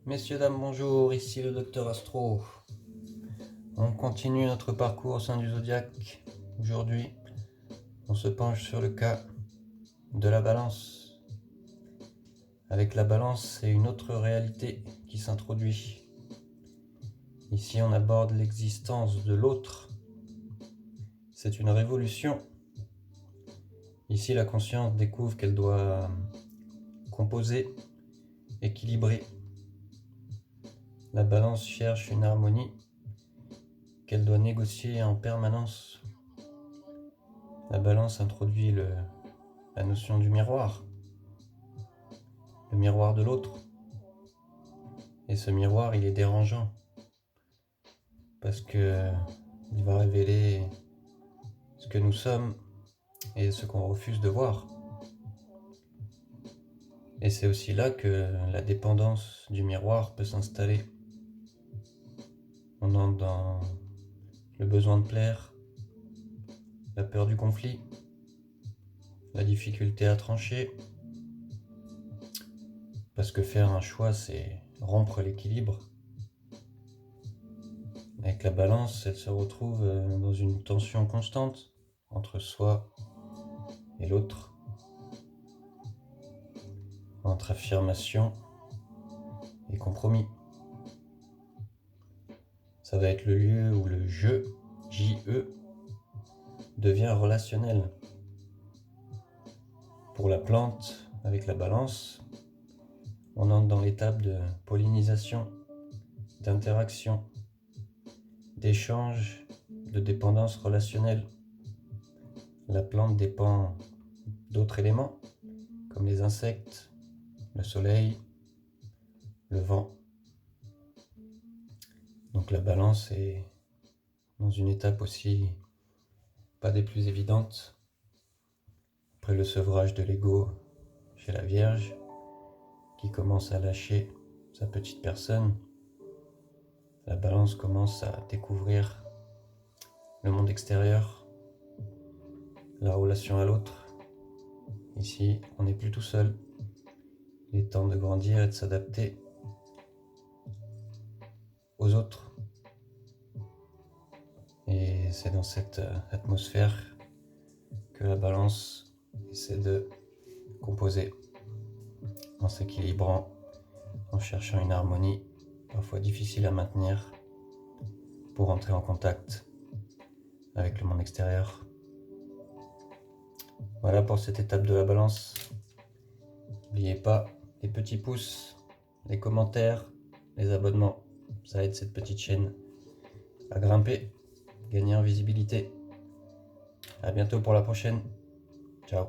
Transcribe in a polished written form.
Messieurs, dames, bonjour, ici le Docteur Astro. On continue notre parcours au sein du Zodiaque. Aujourd'hui, on se penche sur le cas de la balance. Avec la balance, c'est une autre réalité qui s'introduit. Ici, on aborde l'existence de l'autre. C'est une révolution. Ici, la conscience découvre qu'elle doit composer, équilibrer. La balance cherche une harmonie qu'elle doit négocier en permanence. La balance introduit la notion du miroir, le miroir de l'autre. Et ce miroir, il est dérangeant parce que il va révéler ce que nous sommes et ce qu'on refuse de voir. Et c'est aussi là que la dépendance du miroir peut s'installer. On entre dans le besoin de plaire, la peur du conflit, la difficulté à trancher. Parce que faire un choix, c'est rompre l'équilibre. Avec la balance, elle se retrouve dans une tension constante entre soi et l'autre, entre affirmation et compromis. Ça va être le lieu où le je, J-E, devient relationnel. Pour la plante, avec la balance, on entre dans l'étape de pollinisation, d'interaction, d'échange, de dépendance relationnelle. La plante dépend d'autres éléments, comme les insectes, le soleil, le vent. Donc la balance est dans une étape aussi pas des plus évidentes. Après le sevrage de l'ego chez la Vierge, qui commence à lâcher sa petite personne, la balance commence à découvrir le monde extérieur, la relation à l'autre. Ici, on n'est plus tout seul. Il est temps de grandir et de s'adapter aux autres. Et c'est dans cette atmosphère que la balance essaie de composer en s'équilibrant, en cherchant une harmonie parfois difficile à maintenir pour entrer en contact avec le monde extérieur. Voilà pour cette étape de la balance. N'oubliez pas les petits pouces, les commentaires, les abonnements. Ça aide cette petite chaîne à grimper, gagner en visibilité. À bientôt pour la prochaine. Ciao.